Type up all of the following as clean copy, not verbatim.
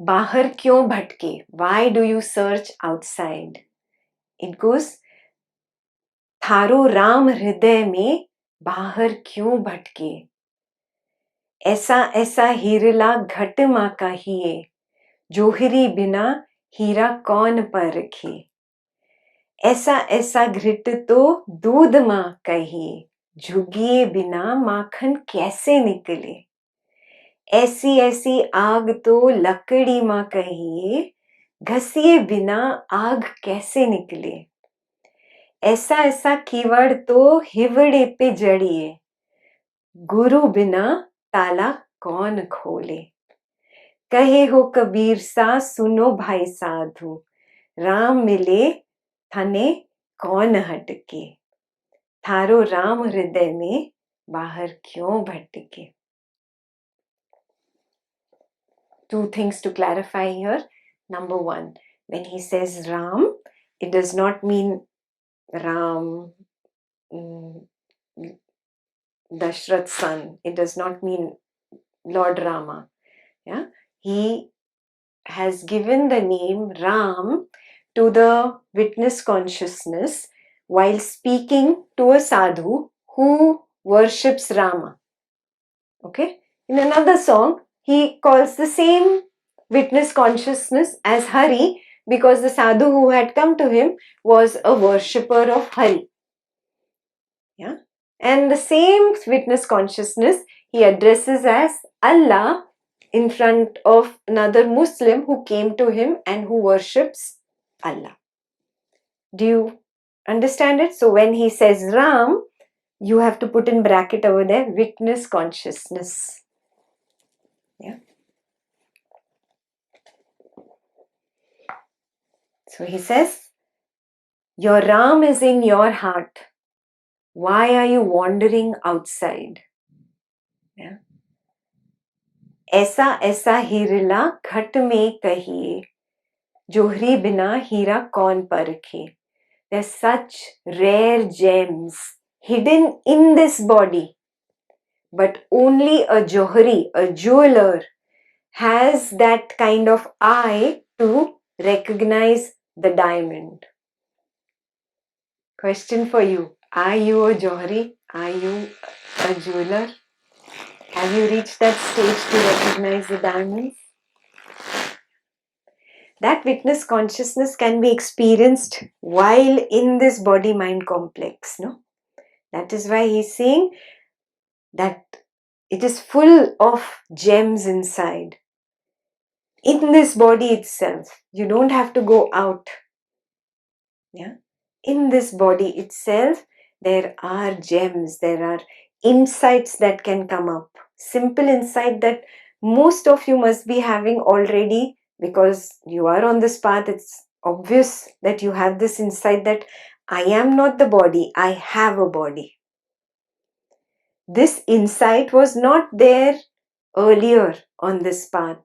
bahar kyun bhatke? Why do you search outside? It goes, थारो राम हृदय में बाहर क्यों भटके? ऐसा ऐसा हीरला घट मां कहिए, जोहरी बिना हीरा कौन परखे? ऐसा ऐसा घृत तो दूध मां कहिए, झुगिए बिना माखन कैसे निकले? ऐसी ऐसी आग तो लकड़ी मां कहिए, घसिए बिना आग कैसे निकले? ऐसा ऐसा कीवड़ तो हिवड़े पे जड़िए, गुरु बिना ताला कौन खोले? कहे हो कबीर सा सुनो भाई साधु, राम मिले थाने कौन हटके? थारो राम हृदय में बाहर क्यों भटके? Two things to clarify here. Number one, when he says Ram, it does not mean Ram, Dashrath's son. It does not mean Lord Rama. Yeah, he has given the name Ram to the witness consciousness while speaking to a sadhu who worships Rama. Okay, in another song, he calls the same witness consciousness as Hari because the sadhu who had come to him was a worshipper of Hari. Yeah, and the same witness consciousness he addresses as Allah in front of another Muslim who came to him and who worships Allah. Do you understand it? So when he says Ram, you have to put in bracket over there witness consciousness. Yeah. So he says, your Ram is in your heart. Why are you wandering outside? Yeah. ऐसा ऐसा हीरला घट में कहिए, जोहरी बिना हीरा कौन परखे? There's such rare gems hidden in this body, but only a johari, a jeweler, has that kind of eye to recognize the diamond. Question for you. Are you a johari? Are you a jeweler? Have you reached that stage to recognize the diamonds? That witness consciousness can be experienced while in this body-mind complex, no? That is why he's saying that it is full of gems inside. In this body itself, you don't have to go out. Yeah? In this body itself, there are gems, there are insights that can come up. Simple insight that most of you must be having already because you are on this path. It's obvious that you have this insight that I am not the body, I have a body. This insight was not there earlier on this path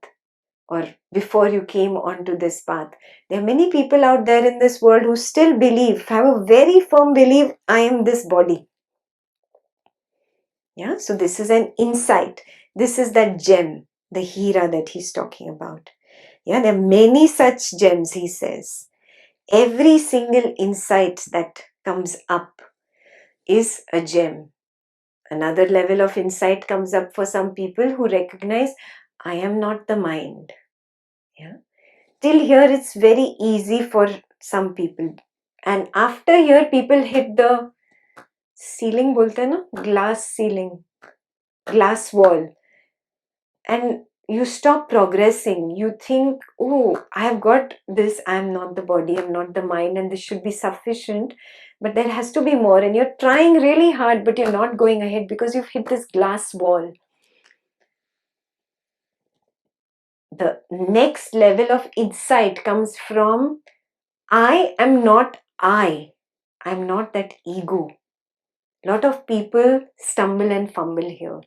or before you came onto this path. There are many people out there in this world who still believe, have a very firm belief, I am this body. Yeah, so this is an insight. This is that gem, the hira that he's talking about. Yeah, there are many such gems, he says. Every single insight that comes up is a gem. Another level of insight comes up for some people who recognize, I am not the mind. Yeah. Till here, it's very easy for some people. And after here, people hit the ceiling, bolte na? Glass ceiling, glass wall. And you stop progressing. You think, oh, I have got this. I am not the body. I am not the mind. And this should be sufficient. But there has to be more. And you're trying really hard, but you're not going ahead because you've hit this glass wall. The next level of insight comes from, I am not I. I'm not that ego. A lot of people stumble and fumble here.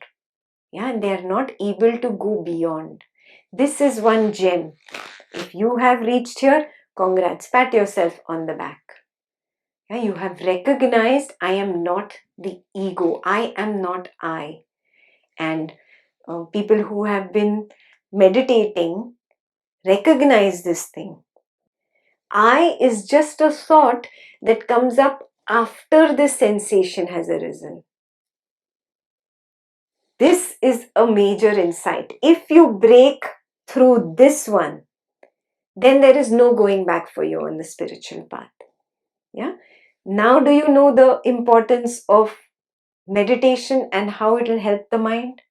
Yeah, and they are not able to go beyond. This is one gem. If you have reached here, congrats, pat yourself on the back. Yeah, you have recognized I am not the ego. I am not I. And people who have been meditating Recognize this thing. I is just a thought that comes up after this sensation has arisen. This is a major insight. If you break through this one, then there is no going back for you on the spiritual path. Yeah. Now do you know the importance of meditation and how it will help the mind?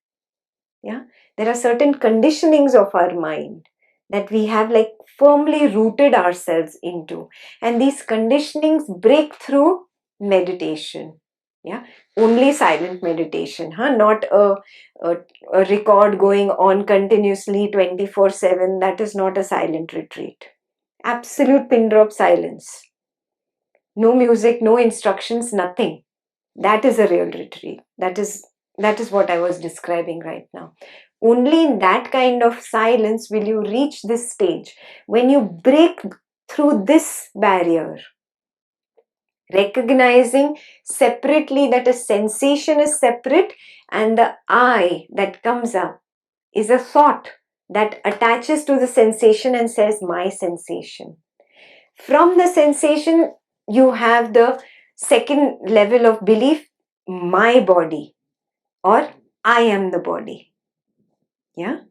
Yeah. There are certain conditionings of our mind that we have like firmly rooted ourselves into, and these conditionings break through meditation. Yeah. Only silent meditation, not a record going on continuously 24/7. That is not a silent retreat. Absolute pin drop silence. No music, no instructions, nothing. That is a real retreat. That is what I was describing right now. Only in that kind of silence will you reach this stage. When you break through this barrier, recognizing separately that a sensation is separate and the I that comes up is a thought that attaches to the sensation and says my sensation. From the sensation, you have the second level of belief, my body, or I am the body. Yeah.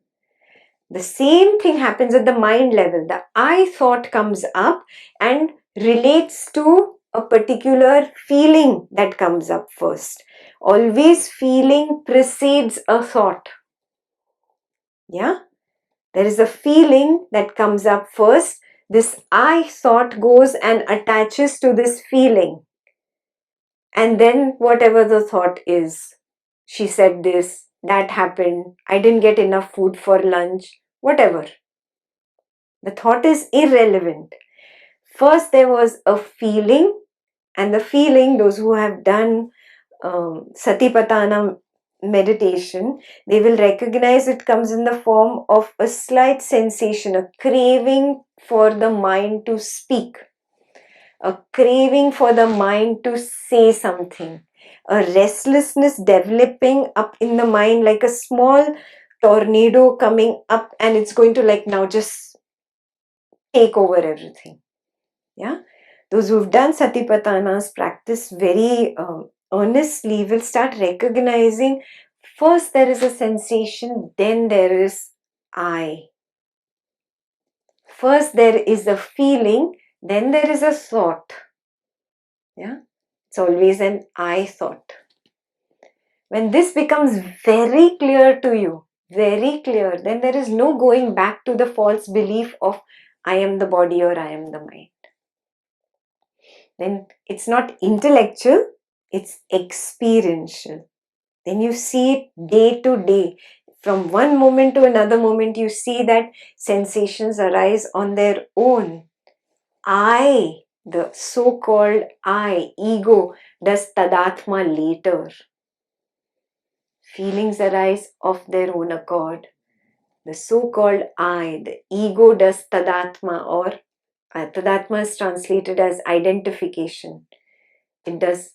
The same thing happens at the mind level. The I thought comes up and relates to a particular feeling that comes up first. Always feeling precedes a thought. Yeah. There is a feeling that comes up first. This I thought goes and attaches to this feeling. And then whatever the thought is, she said this, that happened, I didn't get enough food for lunch, whatever. The thought is irrelevant. First there was a feeling, and the feeling, those who have done Satipatthana meditation, they will recognize it comes in the form of a slight sensation, a craving for the mind to speak, a craving for the mind to say something, a restlessness developing up in the mind like a small tornado coming up, and it's going to like now just take over everything. Yeah, those who've done Satipatthana's practice very earnestly will start recognizing first there is a sensation, then there is I. First there is a feeling, then there is a thought. Yeah, it's always an I thought. When this becomes very clear to you, very clear, then there is no going back to the false belief of I am the body or I am the mind. Then it's not intellectual, it's experiential. Then you see it day to day. From one moment to another moment, you see that sensations arise on their own. I, the so-called I, ego, does tadatma later. Feelings arise of their own accord. The so-called I, the ego, does tadatma, or tadatma is translated as identification. It does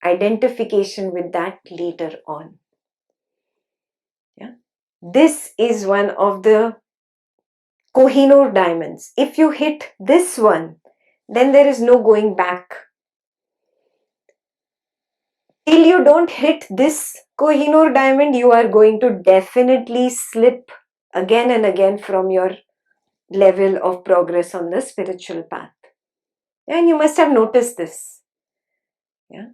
identification with that later on. Yeah, this is one of the Kohinoor diamonds. If you hit this one, then there is no going back. Till you don't hit this Kohinoor diamond, you are going to definitely slip again and again from your level of progress on the spiritual path. And you must have noticed this. Yeah.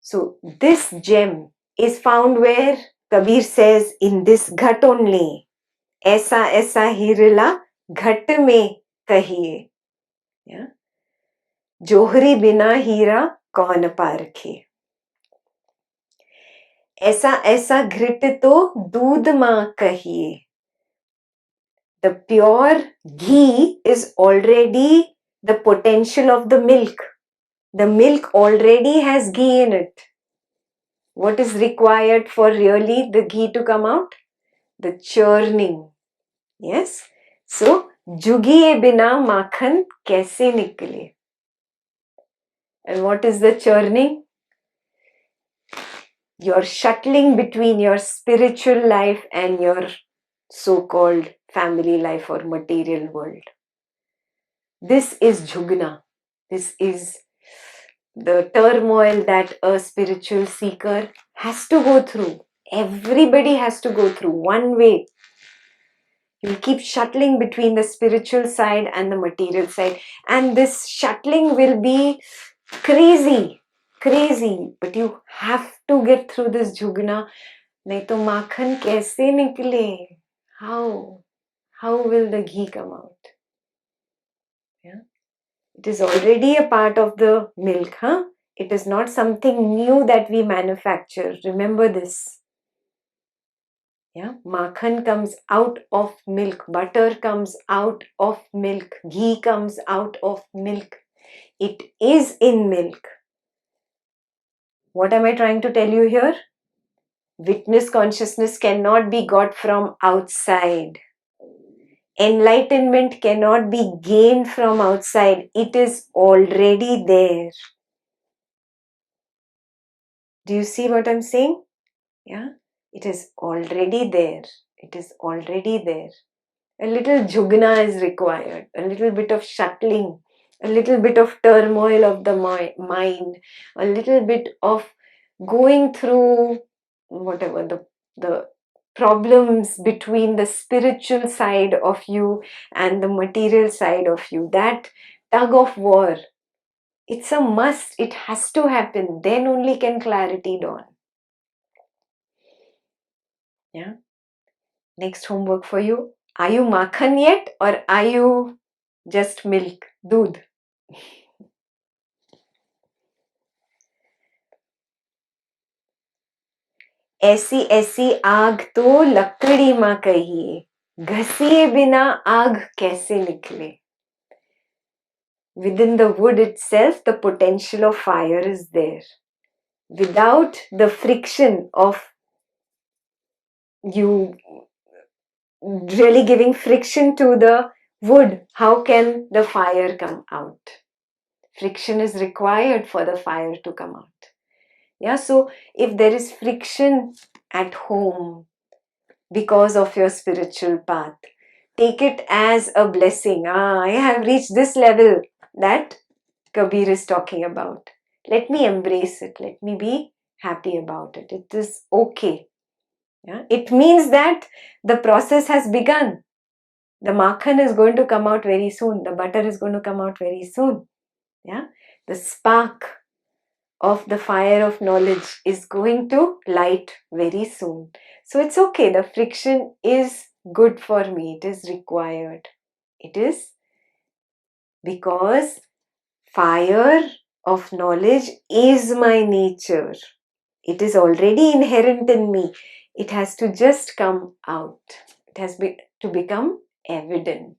So this gem is found where Kabir says, in this ghat only. ऐसा ऐसा हीरला घट में कहिए. Yeah. जोहरी बिना हीरा कौन पारखे. ऐसा ऐसा घृत तो दूध मां कहिए. The pure ghee is already the potential of the milk. The milk already has ghee in it. What is required for really the ghee to come out? The churning. Yes. So, जुगिए बिना माखन कैसे निकले? And what is the churning? You're shuttling between your spiritual life and your so-called family life or material world. This is jhugna. This is the turmoil that a spiritual seeker has to go through. Everybody has to go through one way. You keep shuttling between the spiritual side and the material side, and this shuttling will be crazy, but you have to get through this jhugna. नहीं तो माखन कैसे निकले? How will the ghee come out? Yeah, it is already a part of the milk, huh? It is not something new that we manufacture. Remember this. Yeah, makhan comes out of milk, butter comes out of milk, ghee comes out of milk. It is in milk. What am I trying to tell you here? Witness consciousness cannot be got from outside. Enlightenment cannot be gained from outside. It is already there. Do you see what I'm saying? Yeah, it is already there. It is already there. A little jhugna is required, a little bit of shuttling, a little bit of turmoil of the mind, a little bit of going through whatever the problems between the spiritual side of you and the material side of you. That tug of war, it's a must. It has to happen. Then only can clarity dawn. Yeah. Next homework for you. Are you makhan yet, or are you just milk, दूध? ऐसी ऐसी आग तो लकड़ी मां कहिए, घसिए बिना आग कैसे निकले? Within the wood itself, the potential of fire is there. Without the friction of you really giving friction to the wood, how can the fire come out? Friction is required for the fire to come out. Yeah, so if there is friction at home because of your spiritual path, take it as a blessing. I have reached this level that Kabir is talking about. Let me embrace it. Let me be happy about it. It is okay. Yeah? It means that the process has begun. The makhan is going to come out very soon. The butter is going to come out very soon. Yeah? The spark of the fire of knowledge is going to light very soon. So it's okay. The friction is good for me. It is required. It is because fire of knowledge is my nature. It is already inherent in me. It has to just come out. It has to become evident.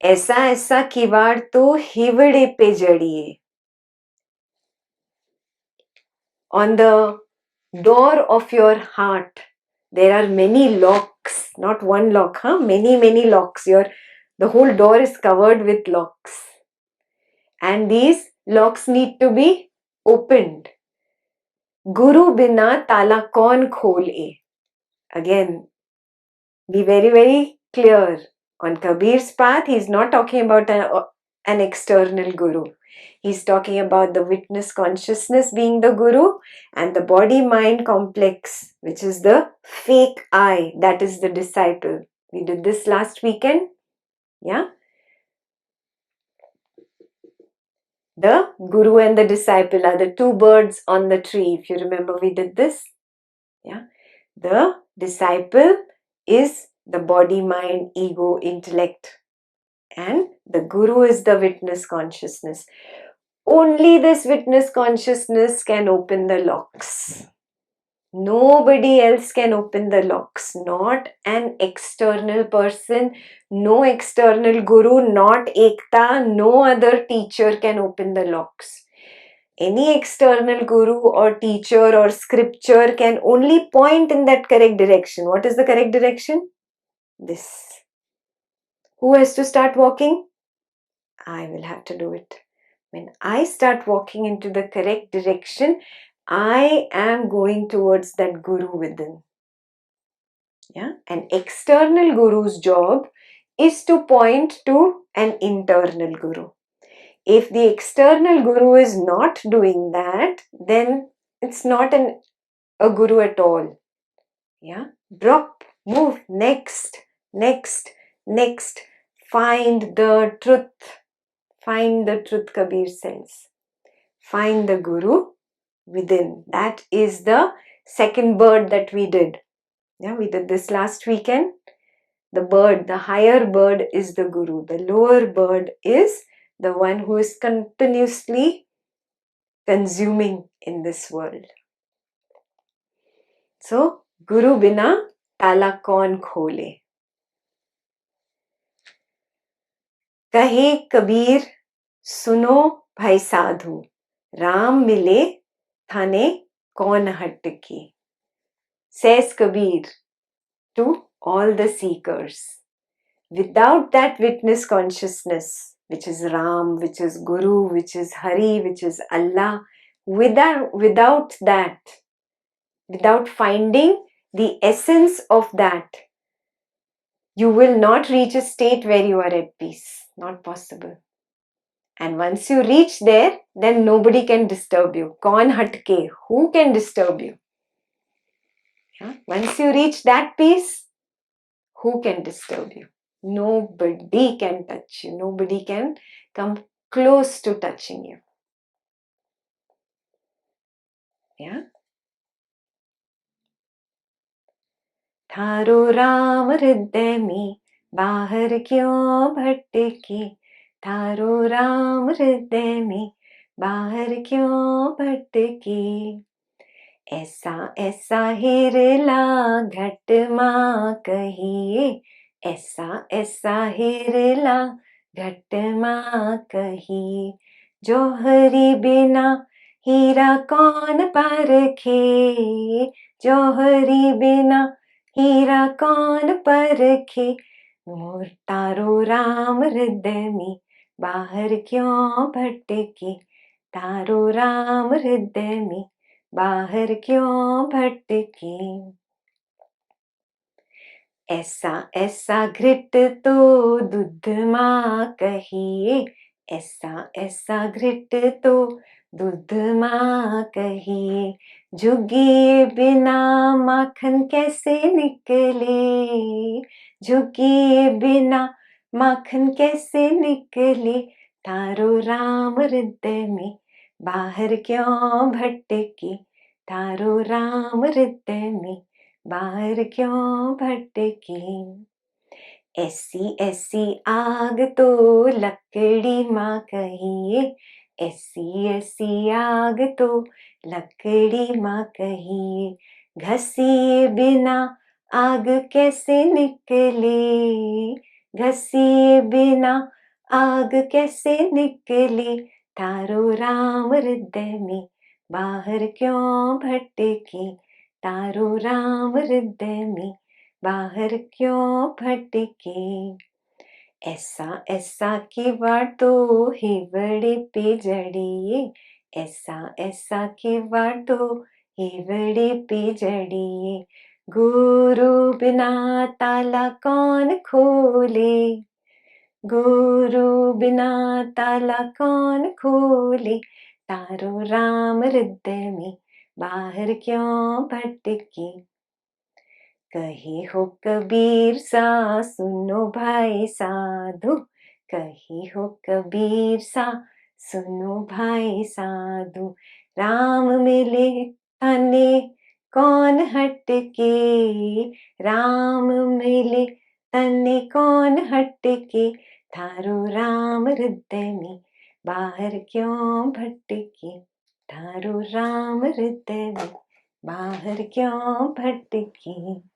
ऐसा ऐसा किवाड़ तो हिवड़े पे जड़िए. On the door of your heart, there are many locks, not one lock, many locks. The whole door is covered with locks, and these locks need to be opened. Guru bina tala kaun khole? Again, be very clear. On Kabir's path, he's not talking about an external guru. He's talking about the witness consciousness being the guru, and the body-mind complex, which is the fake I, that is the disciple. We did this last weekend. Yeah? The guru and the disciple are the two birds on the tree. If you remember, we did this. Yeah? The disciple is the body, mind, ego, intellect. And the guru is the witness consciousness. Only this witness consciousness can open the locks. Nobody else can open the locks. Not an external person, no external guru, not Ekta, no other teacher can open the locks. Any external guru or teacher or scripture can only point in that correct direction. What is the correct direction? This. Who has to start walking? I will have to do it. When I start walking into the correct direction, I am going towards that guru within. Yeah, an external guru's job is to point to an internal guru. If the external guru is not doing that, then it's not a guru at all. Yeah, drop, move, next, next, next. Find the truth. Find the truth, Kabir says. Find the guru within. That is the second bird that we did. Yeah, we did this last weekend. The bird, the higher bird is the guru. The lower bird is the one who is continuously consuming in this world. So, guru bina tala kaun khole. कहे कबीर सुनो भाई साधु, राम मिले थाने कौन हटके. Says Kabir to all the seekers. Without that witness consciousness, which is Ram, which is Guru, which is Hari, which is Allah, without that, without finding the essence of that, you will not reach a state where you are at peace. Not possible. And once you reach there, then nobody can disturb you. Kaun hatke? Who can disturb you? Yeah? Once you reach that peace, who can disturb you? Nobody can touch you. Nobody can come close to touching you. Yeah? थारो राम हृदय में बाहर क्यों भटके. थारो राम हृदय में बाहर क्यों भटके. ऐसा ऐसा हिरला घट माँ कहिए. ऐसा ऐसा हिरला घट माँ कहिए. जौहरी बिना हीरा कौन परखे. जौहरी बिना हीरा कौन परखे. मोर तारो राम हृदय में बाहर क्यों भटके. तारो राम हृदय में बाहर क्यों भटके. ऐसा ऐसा घृत तो दूध माँ कहिए. ऐसा ऐसा घृत तो दूध माँ कहिए. झुगिए बिना माखन कैसे निकले. झुगिए बिना माखन कैसे निकले. तारो राम हृदय में बाहर क्यों भटके. तारो राम हृदय में बाहर क्यों भटके. ऐसी ऐसी आग तो लकड़ी माँ कहिए. ऐसी ऐसी आग तो लकड़ी माँ कहिए. घसिए बिना आग कैसे निकले. घसिए बिना आग कैसे निकले. तारो राम हृदय में बाहर क्यों भटके. तारो राम हृदय में बाहर क्यों भटके. ऐसा ऐसा किवाड़ तो हिवड़े पे जड़िए. ऐसा ऐसा किवाड़ तो हिवड़े पे जड़िए. गुरु बिना ताला कौन खोले. गुरु बिना ताला कौन खोले. तारो राम हृदय में बाहर क्यों भटके. कहे हो कबीर सा सुनो भाई साधु. कहे हो कबीर सा सुनो भाई साधु. राम मिले तने कौन हटके. राम मिले तने कौन हटके. थारो राम हृदय में बाहर क्यों भटके. थारो राम हृदय में बाहर क्यों भटके.